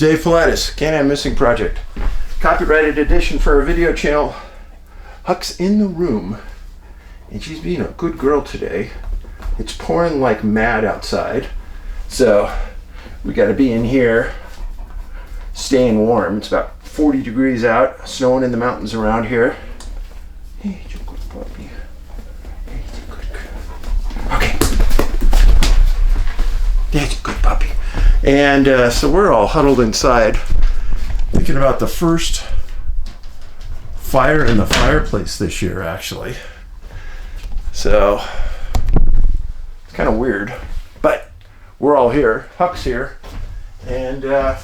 Dave Paulides, Can-Am Missing Project. Copyrighted edition for our video channel. Huck's in the room, and she's being a good girl today. It's pouring like mad outside, so we got to be in here staying warm. It's about 40 degrees out, snowing in the mountains around here. Hey, you good puppy. Hey, you good girl. Okay. That's a good puppy. And so we're all huddled inside, thinking about the first fire in the fireplace this year, actually. So it's kind of weird, but we're all here. Huck's here, and we're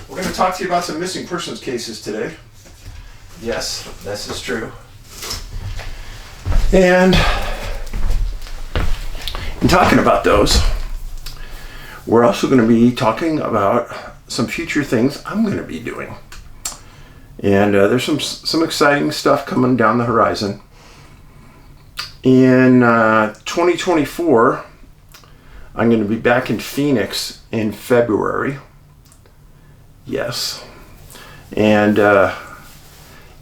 going to talk to you about some missing persons cases today. Yes, this is true. And in talking about those, we're also going to be talking about some future things I'm going to be doing. And there's some exciting stuff coming down the horizon. In 2024, I'm going to be back in Phoenix in February. Yes. And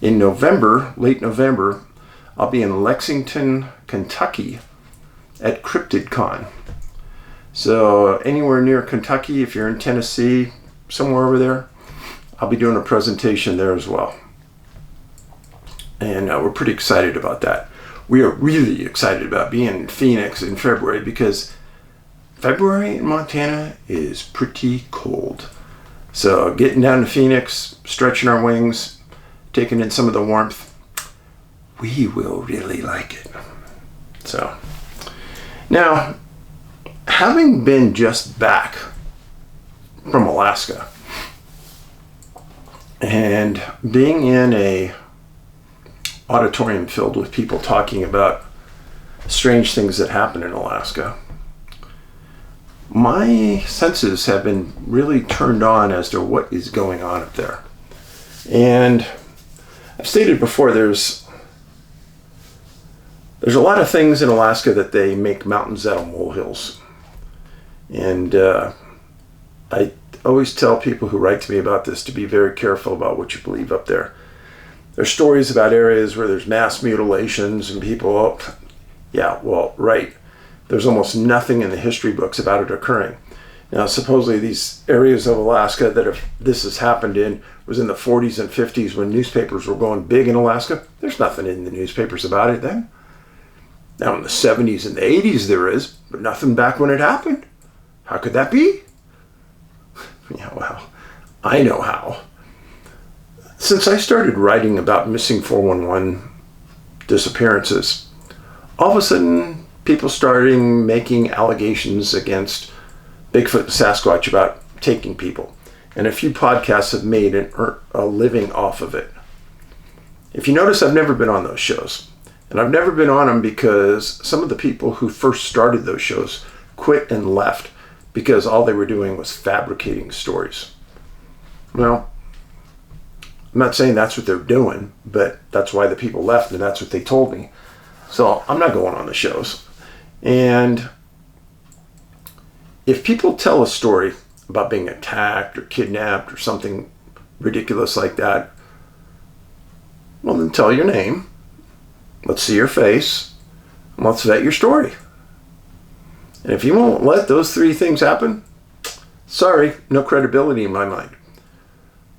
in November, late November, I'll be in Lexington, Kentucky at CryptidCon. So anywhere near Kentucky, if you're in Tennessee, somewhere over there, I'll be doing a presentation there as well. And we're pretty excited about that. We are really excited about being in Phoenix in February because February in Montana is pretty cold. So getting down to Phoenix, stretching our wings, taking in some of the warmth, we will really like it. So now, having been just back from Alaska and being in a auditorium filled with people talking about strange things that happen in Alaska, my senses have been really turned on as to what is going on up there. And I've stated before, there's a lot of things in Alaska that they make mountains out of molehills. And I always tell people who write to me about this to be very careful about what you believe up there. There's stories about areas where there's mass mutilations and people, oh, yeah, well, right. There's almost nothing in the history books about it occurring. Now, supposedly these areas of Alaska that this has happened in was in the 40s and 50s when newspapers were going big in Alaska. There's nothing in the newspapers about it then. Now in the 70s and the 80s there is, but nothing back when it happened. How could that be? Yeah, well, I know how. Since I started writing about missing 411 disappearances, all of a sudden people started making allegations against Bigfoot and Sasquatch about taking people. And a few podcasts have made a living off of it. If you notice, I've never been on those shows. And I've never been on them because some of the people who first started those shows quit and left because all they were doing was fabricating stories. Well, I'm not saying that's what they're doing, but that's why the people left, and that's what they told me. So I'm not going on the shows. And if people tell a story about being attacked or kidnapped or something ridiculous like that, well, then tell your name. Let's see your face, and let's vet your story. And if you won't let those three things happen, sorry, no credibility in my mind.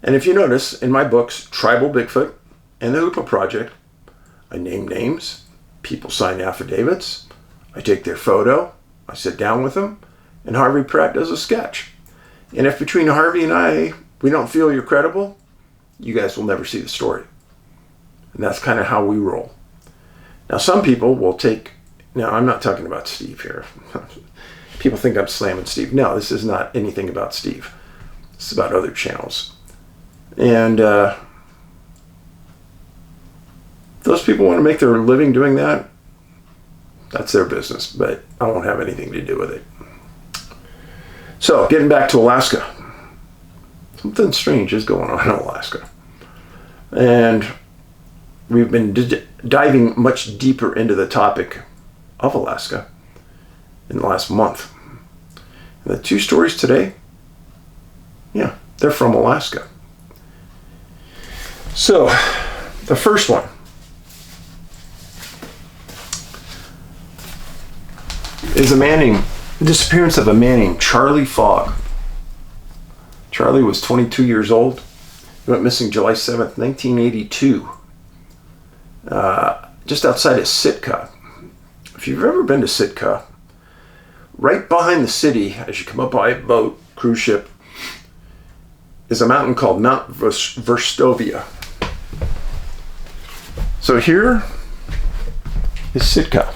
And if you notice, in my books, Tribal Bigfoot and the Hoopa Project, I name names, people sign affidavits, I take their photo, I sit down with them, and Harvey Pratt does a sketch. And if between Harvey and I, we don't feel you're credible, you guys will never see the story. And that's kind of how we roll. Now, some people will take... Now, I'm not talking about Steve here. People think I'm slamming Steve. No, this is not anything about Steve. It's about other channels. And those people want to make their living doing that. That's their business, but I won't have anything to do with it. So, getting back to Alaska. Something strange is going on in Alaska. And we've been diving much deeper into the topic of Alaska in the last month. And the two stories today, yeah, they're from Alaska. So, the first one is the disappearance of a man named Charlie Fogg. Charlie was 22 years old. He went missing July 7th, 1982, just outside of Sitka. If you've ever been to Sitka, right behind the city, as you come up by a boat, cruise ship, is a mountain called Mount Verstovia. So here is Sitka.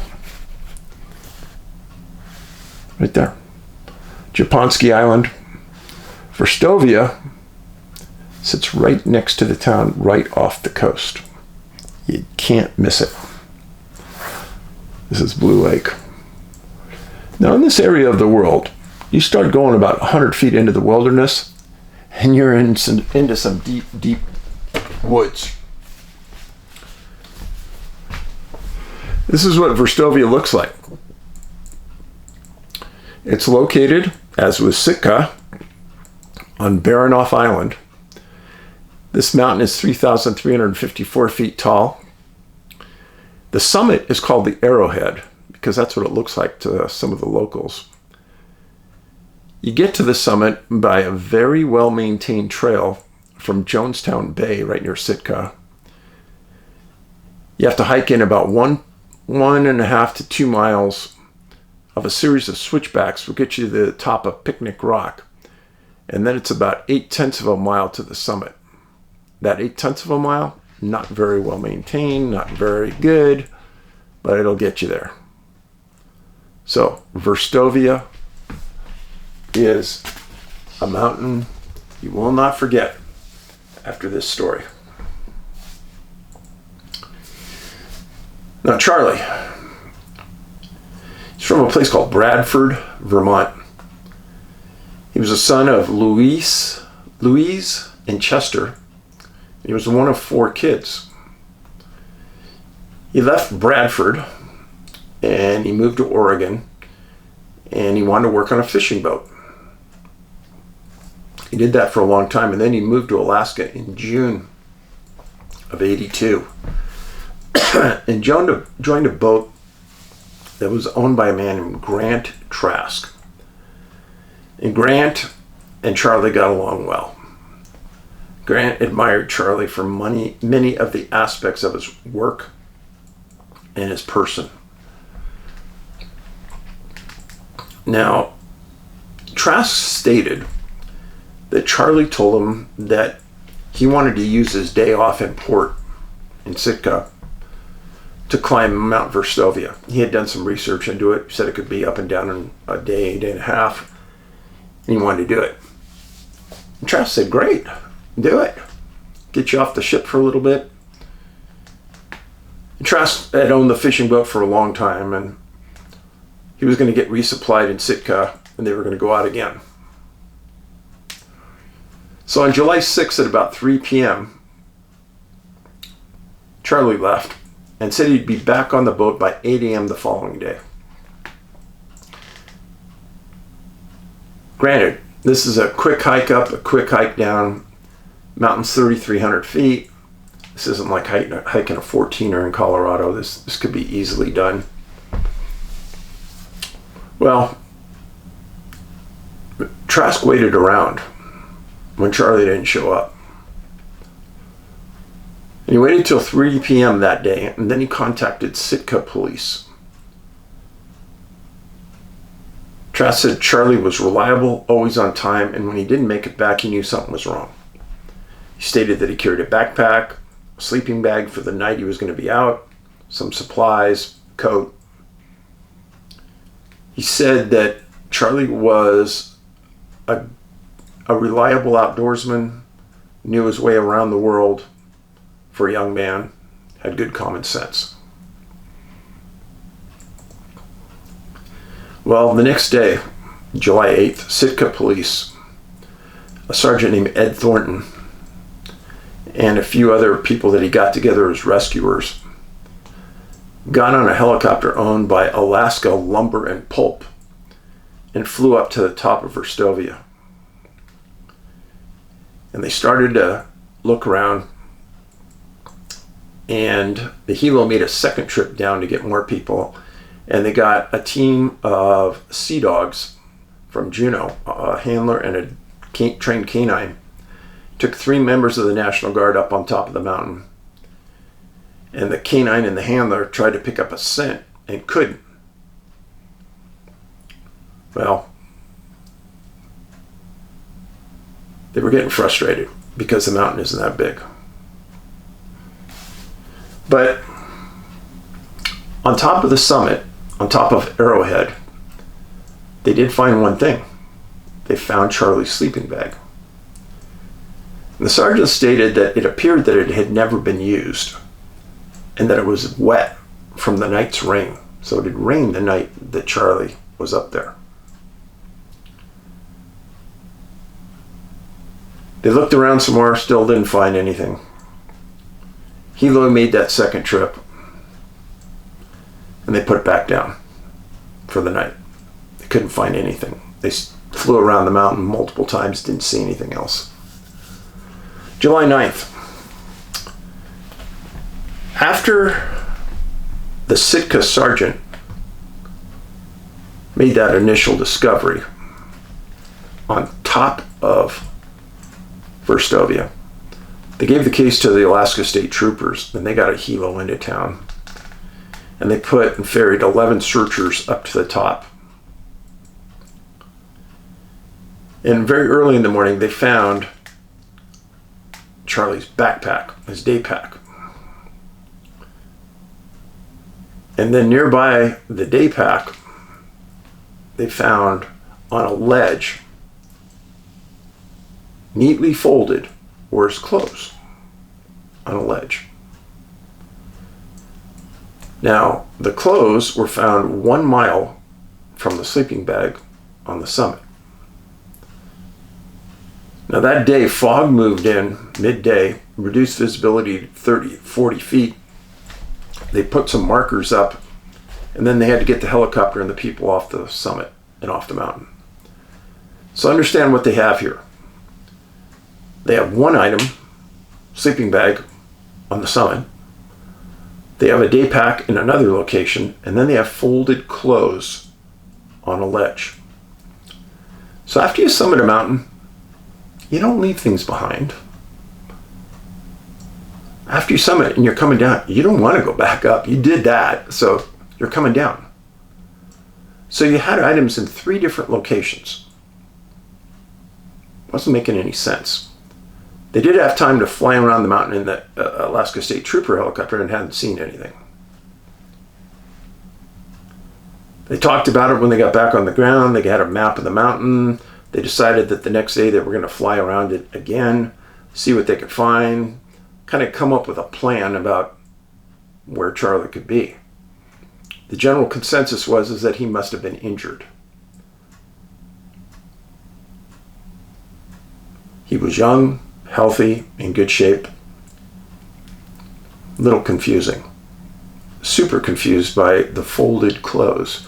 Right there. Japonski Island. Verstovia sits right next to the town, right off the coast. You can't miss it. This is Blue Lake. Now, in this area of the world, you start going about 100 feet into the wilderness, and you're into some deep, deep woods. This is what Verstovia looks like. It's located, as with Sitka, on Baranof Island. This mountain is 3,354 feet tall. The summit is called the Arrowhead, because that's what it looks like to some of the locals. You get to the summit by a very well-maintained trail from Jonestown Bay, right near Sitka. You have to hike in about 1.5 to 2 miles of a series of switchbacks will get you to the top of Picnic Rock. And then it's about 0.8 of a mile to the summit. That 0.8 of a mile, not very well maintained, not very good, but it'll get you there. So, Verstovia is a mountain you will not forget after this story. Now, Charlie, he's from a place called Bradford, Vermont. He was a son of Louise and Chester. He was one of 4 kids. He left Bradford and he moved to Oregon, and he wanted to work on a fishing boat. He did that for a long time, and then he moved to Alaska in June of '82 and joined a boat that was owned by a man named Grant Trask. And Grant and Charlie got along well. Grant admired Charlie for many of the aspects of his work and his person. Now, Trask stated that Charlie told him that he wanted to use his day off in port in Sitka to climb Mount Verstovia. He had done some research into it. He said it could be up and down in a day and a half, and he wanted to do it. And Trask said, great, do it. Get you off the ship for a little bit. And Trask had owned the fishing boat for a long time, and he was going to get resupplied in Sitka, and they were going to go out again. So on July 6th at about 3 p.m., Charlie left and said he'd be back on the boat by 8 a.m. the following day. Granted, this is a quick hike up, a quick hike down. Mountain's 3,300 feet. This isn't like hiking a 14er in Colorado. This could be easily done. Well, Trask waited around when Charlie didn't show up. And he waited till 3 p.m. that day, and then he contacted Sitka police. Trask said Charlie was reliable, always on time, and when he didn't make it back, he knew something was wrong. He stated that he carried a backpack, a sleeping bag for the night he was going to be out, some supplies, coat. He said that Charlie was a reliable outdoorsman, knew his way around the world for a young man, had good common sense. Well, the next day, July 8th, Sitka police, a sergeant named Ed Thornton, and a few other people that he got together as rescuers, got on a helicopter owned by Alaska Lumber and Pulp and flew up to the top of Verstovia. And they started to look around, and the helo made a second trip down to get more people, and they got a team of sea dogs from Juneau, a handler and a trained canine. Took 3 members of the National Guard up on top of the mountain, and the canine and the handler tried to pick up a scent and couldn't. Well, they were getting frustrated because the mountain isn't that big. But on top of the summit, on top of Arrowhead, they did find one thing. They found Charlie's sleeping bag. And the sergeant stated that it appeared that it had never been used and that it was wet from the night's rain. So it had rained the night that Charlie was up there. They looked around some more, still didn't find anything. Helo made that second trip, and they put it back down for the night. They couldn't find anything. They flew around the mountain multiple times, didn't see anything else. July 9th. After the Sitka sergeant made that initial discovery on top of Verstovia, they gave the case to the Alaska State Troopers, and they got a helo into town. And they put and ferried 11 searchers up to the top. And very early in the morning, they found Charlie's backpack, his day pack. And then nearby the day pack, they found on a ledge, neatly folded, were his clothes on a ledge. Now, the clothes were found 1 mile from the sleeping bag on the summit. Now that day, fog moved in midday, reduced visibility to 30, 40 feet. They put some markers up, and then they had to get the helicopter and the people off the summit and off the mountain. So understand what they have here. They have one item, sleeping bag, on the summit. They have a day pack in another location, and then they have folded clothes on a ledge. So after you summit a mountain, you don't leave things behind. After you summit and you're coming down, you don't want to go back up. You did that, so you're coming down. So you had items in 3 different locations. Wasn't making any sense. They did have time to fly around the mountain in the Alaska State Trooper helicopter and hadn't seen anything. They talked about it when they got back on the ground. They had a map of the mountain. They decided that the next day they were going to fly around it again, see what they could find, kind of come up with a plan about where Charlie could be. The general consensus was that he must have been injured. He was young, healthy, in good shape. Little confusing. Super confused by the folded clothes,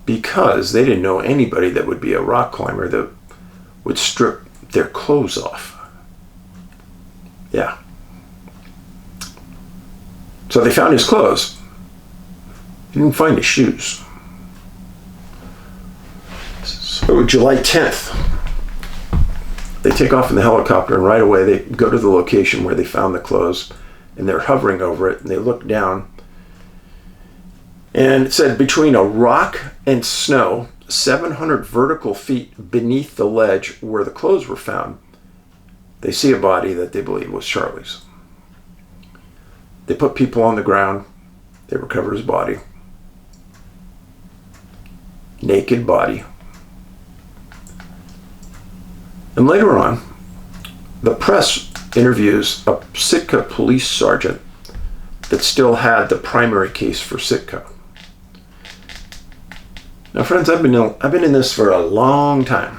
because they didn't know anybody that would be a rock climber that would strip their clothes off. Yeah. So they found his clothes. They didn't find his shoes. So July 10th, they take off in the helicopter, and right away they go to the location where they found the clothes, and they're hovering over it, and they look down. And it said between a rock and snow, 700 vertical feet beneath the ledge where the clothes were found, they see a body that they believe was Charlie's. They put people on the ground. They recover his body. Naked body. And later on, the press interviews a Sitka police sergeant that still had the primary case for Sitka. Now, friends, I've been in this for a long time.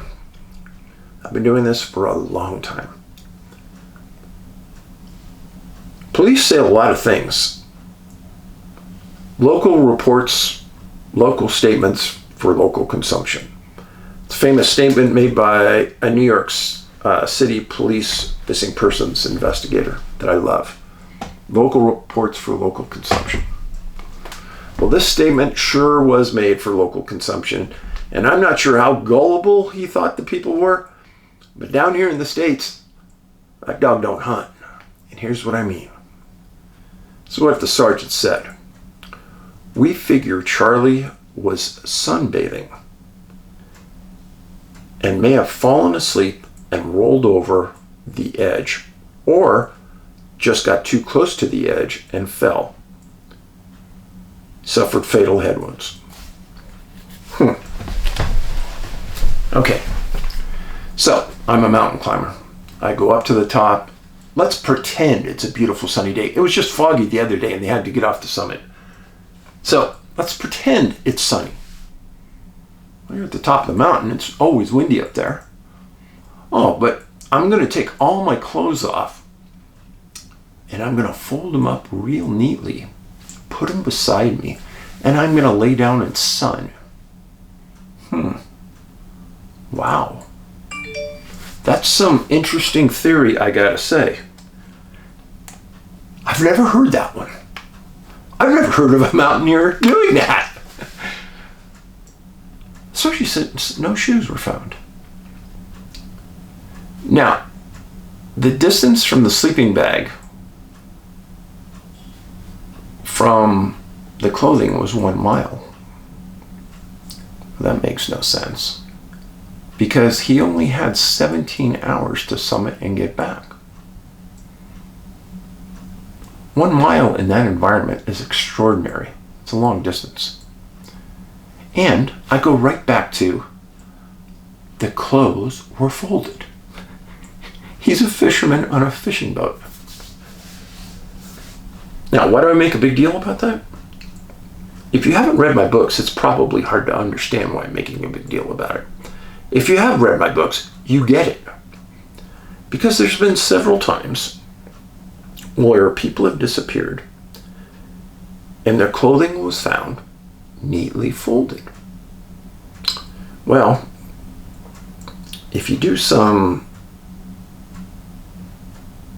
I've been doing this for a long time. Police say a lot of things. Local reports, local statements for local consumption. It's a famous statement made by a New York city police missing persons investigator that I love. Local reports for local consumption. Well, this statement sure was made for local consumption, and I'm not sure how gullible he thought the people were, but down here in the States, that dog don't hunt. And here's what I mean. This is what the sergeant said. We figure Charlie was sunbathing and may have fallen asleep and rolled over the edge, or just got too close to the edge and fell. Suffered fatal head wounds. Okay, so I'm a mountain climber. I go up to the top. Let's pretend it's a beautiful sunny day. It was just foggy the other day and they had to get off the summit. So let's pretend it's sunny. Well, you're at the top of the mountain. It's always windy up there. Oh, but I'm going to take all my clothes off and I'm going to fold them up real neatly, put them beside me, and I'm going to lay down in sun. Wow. That's some interesting theory, I gotta say. I've never heard that one. I've never heard of a mountaineer doing that. Especially since no shoes were found. Now, the distance from the sleeping bag from the clothing was 1 mile. That makes no sense, because he only had 17 hours to summit and get back. 1 mile in that environment is extraordinary. It's a long distance. And I go right back to the clothes were folded. He's a fisherman on a fishing boat. Now, why do I make a big deal about that? If you haven't read my books, it's probably hard to understand why I'm making a big deal about it. If you have read my books, you get it. Because there's been several times where people have disappeared and their clothing was found neatly folded. Well, if you do some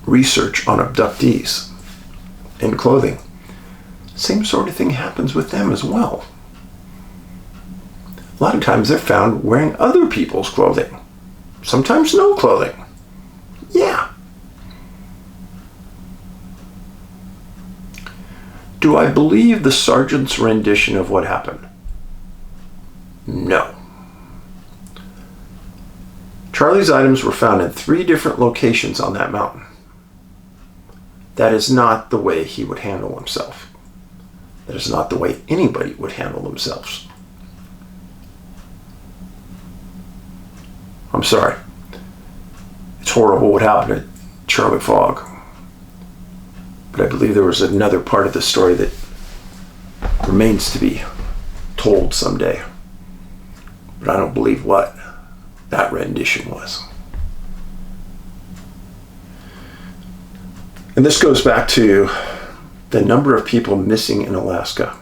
research on abductees and clothing, same sort of thing happens with them as well. A lot of times they're found wearing other people's clothing. Sometimes no clothing. Yeah. Do I believe the sergeant's rendition of what happened? No. Charlie's items were found in 3 different locations on that mountain. That is not the way he would handle himself. That is not the way anybody would handle themselves. I'm sorry. It's horrible what happened to Charlie Fogg. But I believe there was another part of the story that remains to be told someday. But I don't believe what that rendition was. And this goes back to the number of people missing in Alaska.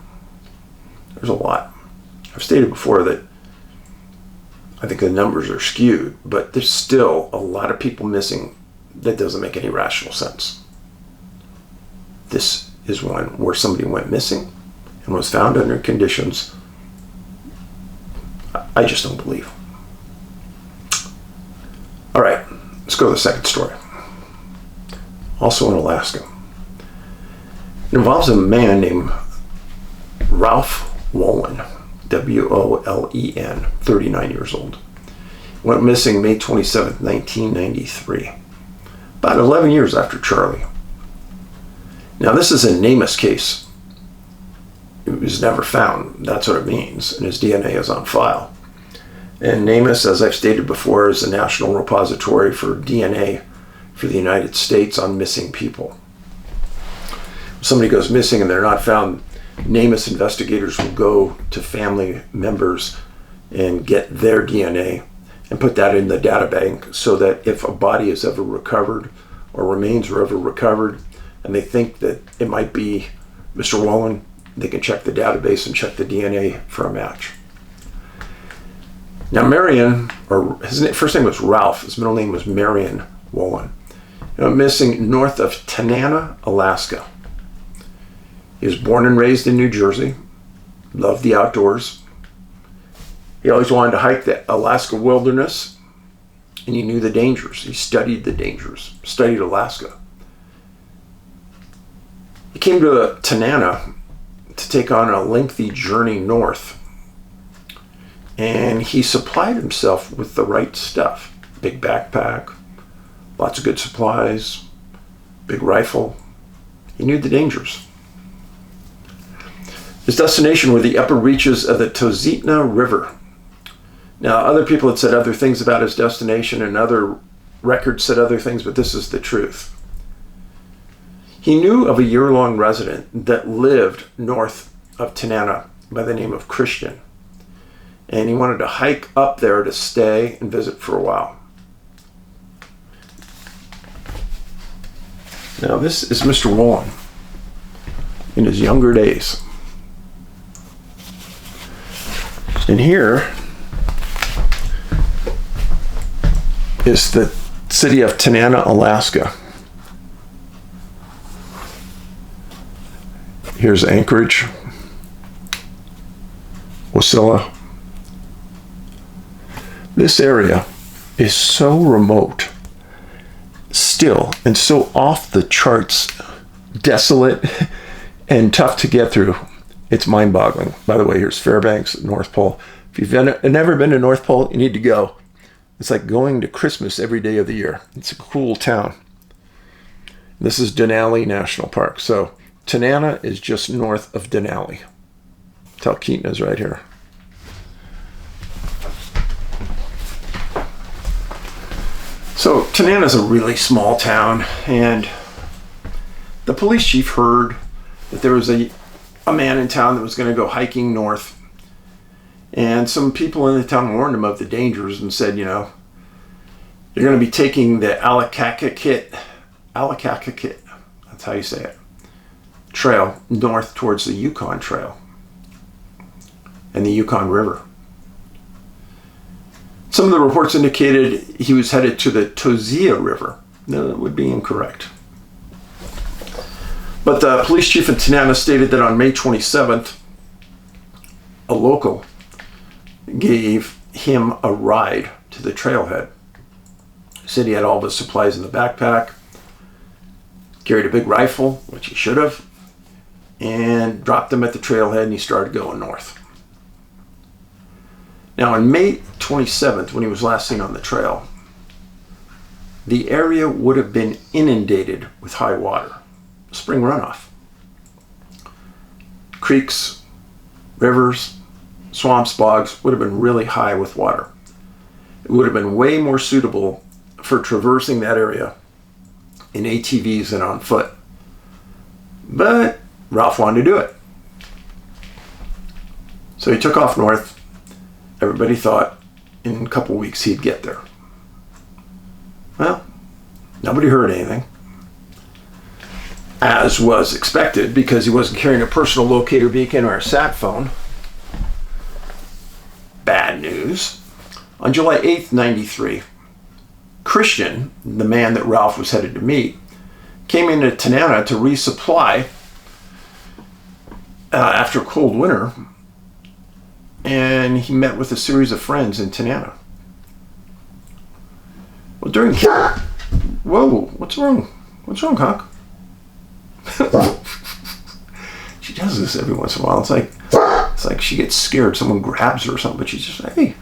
There's a lot. I've stated before that I think the numbers are skewed, but there's still a lot of people missing that doesn't make any rational sense. This is one where somebody went missing and was found under conditions I just don't believe. All right, let's go to the second story. Also in Alaska. It involves a man named Ralph Wallen, W-O-L-E-N, 39 years old. Went missing May 27, 1993, about 11 years after Charlie. Now, this is a NABS case. It was never found. That's what it means, and his DNA is on file. And NABS, as I've stated before, is a national repository for DNA for the United States on missing people. If somebody goes missing and they're not found, NABS investigators will go to family members and get their DNA and put that in the data bank so that if a body is ever recovered or remains are ever recovered and they think that it might be Mr. Wolen, they can check the database and check the DNA for a match. Now Marian, or first name was Ralph, his middle name was Marian Wolen. Missing north of Tanana, Alaska. He was born and raised in New Jersey, loved the outdoors. He always wanted to hike the Alaska wilderness, and he knew the dangers. He studied the dangers, studied Alaska. He came to Tanana to take on a lengthy journey north, and he supplied himself with the right stuff. Big backpack, lots of good supplies, big rifle. He knew the dangers. His destination were the upper reaches of the Tozitna River. Now, other people had said other things about his destination, and other records said other things, but this is the truth. He knew of a year-long resident that lived north of Tanana by the name of Christian, and he wanted to hike up there to stay and visit for a while. Now, this is Mr. Wolen in his younger days. And here is the city of Tanana, Alaska. Here's Anchorage, Wasilla. This area is so remote still, and so off the charts, desolate and tough to get through. It's mind-boggling. By the way, here's Fairbanks, North Pole. If you've never been to North Pole, you need to go. It's like going to Christmas every day of the year. It's a cool town. This is Denali National Park. So Tanana is just north of Denali. Talkeetna is right here. So Tanana is a really small town, and the police chief heard that there was a man in town that was going to go hiking north, and some people in the town warned him of the dangers and said, you know, you're going to be taking the Alakakakit, that's how you say it, trail north towards the Yukon Trail and the Yukon River. Some of the reports indicated he was headed to the Tozia River. No, that would be incorrect. But the police chief in Tanana stated that on May 27th, a local gave him a ride to the trailhead. He said he had all the supplies in the backpack, carried a big rifle, which he should have, and dropped them at the trailhead, and he started going north. Now, on May 27th, when he was last seen on the trail, the area would have been inundated with high water, spring runoff. Creeks, rivers, swamps, bogs would have been really high with water. It would have been way more suitable for traversing that area in ATVs than on foot. But Ralph wanted to do it. So he took off north. Everybody thought in a couple weeks he'd get there. Well, nobody heard anything, as was expected, because he wasn't carrying a personal locator beacon or a sat phone. Bad news. On July 8th, 93, Christian, the man that Ralph was headed to meet, came into Tanana to resupply after a cold winter, and he met with a series of friends in Tanana. Well, during... Whoa, what's wrong? What's wrong, Hawk? She does this every once in a while. It's like she gets scared. Someone grabs her or something, but she's just like, hey,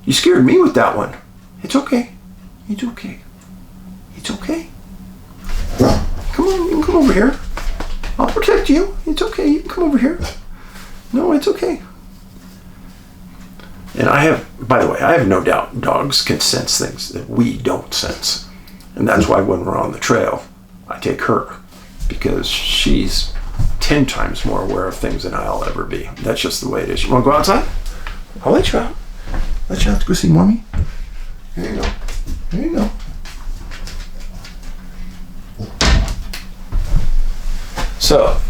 you scared me with that one. It's okay. It's okay. It's okay. Come on, you can come over here. I'll protect you. It's okay. You can come over here. No, it's okay. And by the way, I have no doubt dogs can sense things that we don't sense. And that's why when we're on the trail, I take her, because she's 10 times more aware of things than I'll ever be. That's just the way it is. You want to go outside? I'll let you out. Let you out to go see Mommy. Here you go. Here you go. So,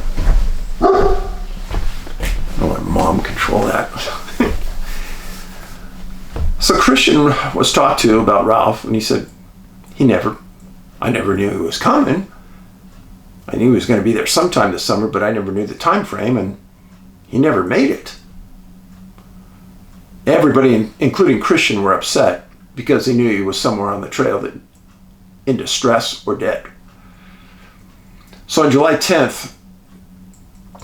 I'll let Mom control that. Christian was talked to about Ralph, and he said, I never knew he was coming. I knew he was going to be there sometime this summer, but I never knew the time frame, and he never made it. Everybody, including Christian, were upset because they knew he was somewhere on the trail that in distress or dead. So on July 10th,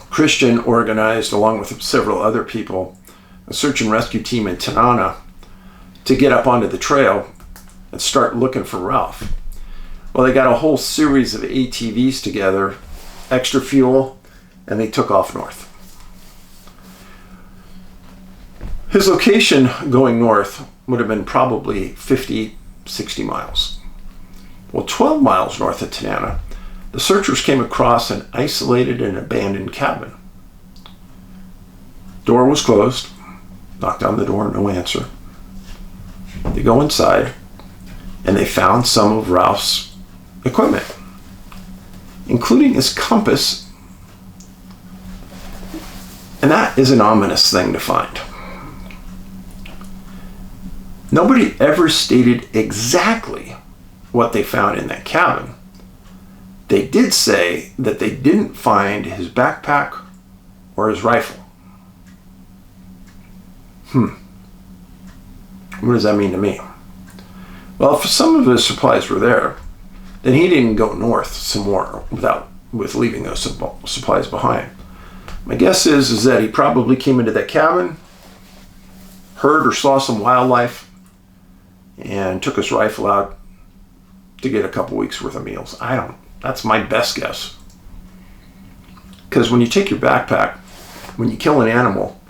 Christian organized, along with several other people, a search and rescue team in Tanana to get up onto the trail and start looking for Ralph. Well, they got a whole series of ATVs together, extra fuel, and they took off north. His location going north would have been probably 50, 60 miles. Well, 12 miles north of Tanana, the searchers came across an isolated and abandoned cabin. Door was closed. Knocked on the door, no answer. They go inside, and they found some of Ralph's equipment, including his compass. And that is an ominous thing to find. Nobody ever stated exactly what they found in that cabin. They did say that they didn't find his backpack or his rifle. What does that mean to me? Well, if some of his supplies were there, then he didn't go north some more with leaving those supplies behind. My guess is that he probably came into that cabin, heard or saw some wildlife, and took his rifle out to get a couple weeks worth of meals. That's my best guess. Because when you take your backpack, when you kill an animal,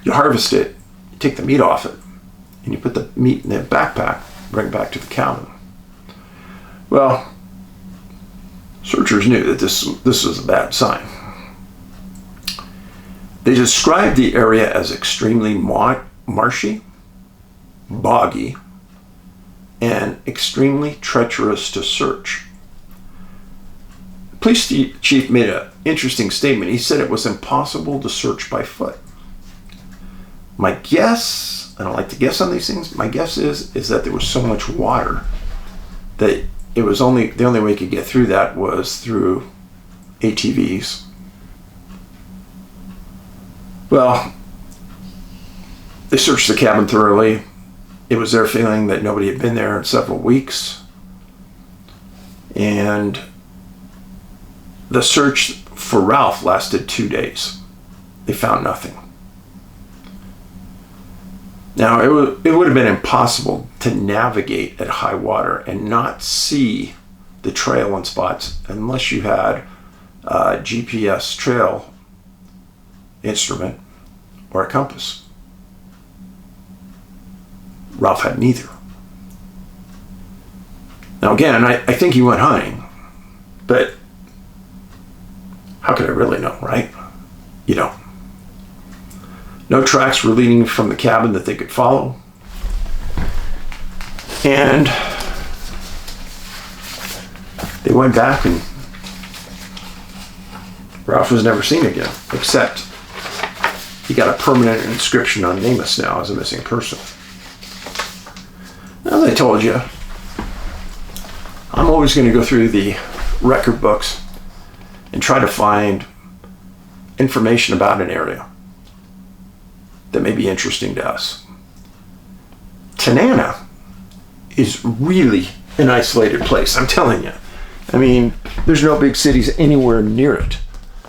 you harvest it, you take the meat off it, and you put the meat in the backpack, bring it back to the cabin. Well, searchers knew that this was a bad sign. They described the area as extremely marshy, boggy, and extremely treacherous to search. The police chief made an interesting statement. He said it was impossible to search by foot. My guess, I don't like to guess on these things, my guess is that there was so much water that the only way you could get through that was through ATVs. Well, they searched the cabin thoroughly. It was their feeling that nobody had been there in several weeks. And the search for Ralph lasted 2 days. They found nothing. Now, it would have been impossible to navigate at high water and not see the trail in spots unless you had a GPS trail instrument or a compass. Ralph had neither. Now again, I think he went hunting, but how could I really know, right? You don't. No tracks were leading from the cabin that they could follow. And they went back and Ralph was never seen again, except he got a permanent inscription on NABS now as a missing person. As I told you, I'm always going to go through the record books and try to find information about an area that may be interesting to us. Tanana is really an isolated place, I'm telling you. I mean, there's no big cities anywhere near it.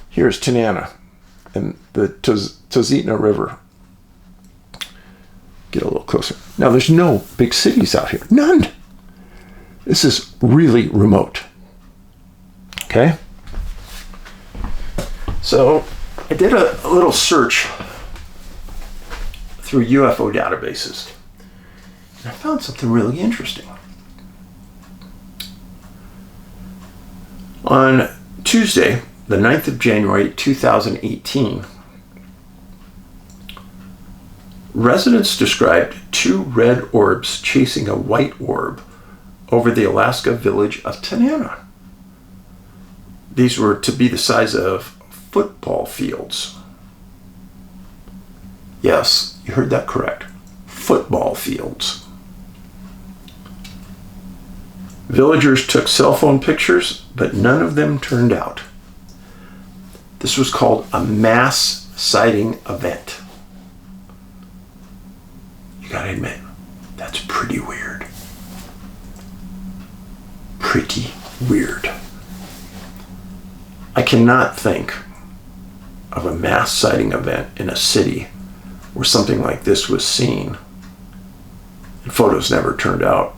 Here's Tanana and the Tozitna River. Get a little closer. Now, there's no big cities out here. None. This is really remote. Okay? So, I did a little search through UFO databases. And I found something really interesting. On Tuesday, the 9th of January, 2018, residents described two red orbs chasing a white orb over the Alaska village of Tanana. These were to be the size of football fields. Yes, you heard that correct. football fields. Villagers took cell phone pictures, but none of them turned out. This was called a mass sighting event. You gotta admit, that's pretty weird. Pretty weird. I cannot think of a mass sighting event in a city where something like this was seen and photos never turned out.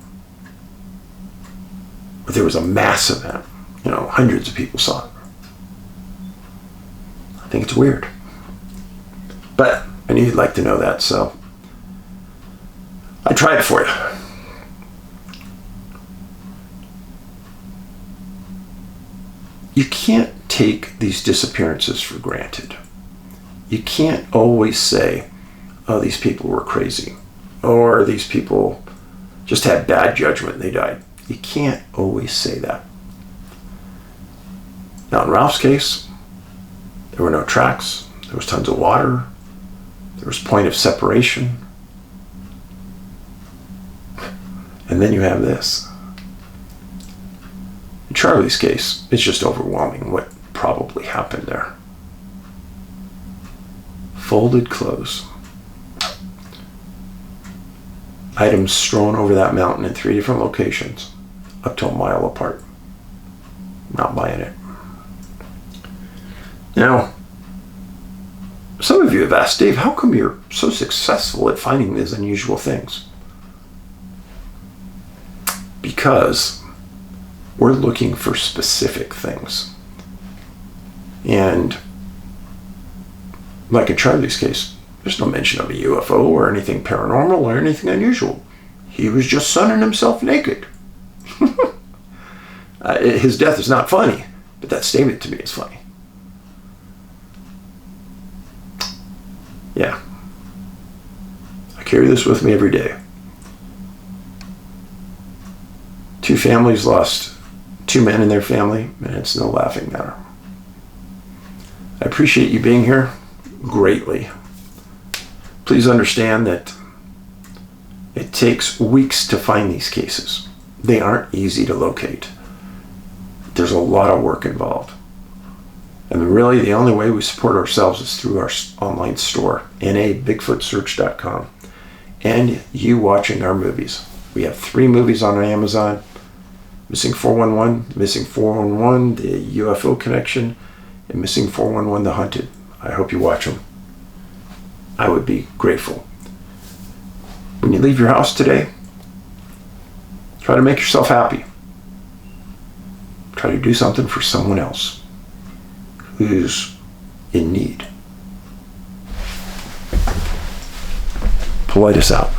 But there was a mass event. Hundreds of people saw it. I think it's weird. But I knew you'd like to know that, so I tried it for you. You can't take these disappearances for granted. You can't always say, oh, these people were crazy, or these people just had bad judgment and they died. You can't always say that. Now, in Ralph's case, there were no tracks, there was tons of water, there was point of separation, and then you have this. In Charlie's case, it's just overwhelming what probably happened there. Folded clothes. Items strewn over that mountain in 3 different locations, up to a mile apart. Not buying it. Now, some of you have asked, Dave, how come you're so successful at finding these unusual things? Because we're looking for specific things. And like in Charlie's case, there's no mention of a UFO or anything paranormal or anything unusual. He was just sunning himself naked. His death is not funny, but that statement to me is funny. Yeah. I carry this with me every day. 2 families lost 2 men in their family, and it's no laughing matter. I appreciate you being here greatly. Please understand that it takes weeks to find these cases. They aren't easy to locate. There's a lot of work involved. And really, the only way we support ourselves is through our online store, nabigfootsearch.com, and you watching our movies. We have 3 movies on Amazon: Missing 411, Missing 411, The UFO Connection, and Missing 411, The Hunted. I hope you watch them. I would be grateful. When you leave your house today, try to make yourself happy. Try to do something for someone else who's in need. Paulides out.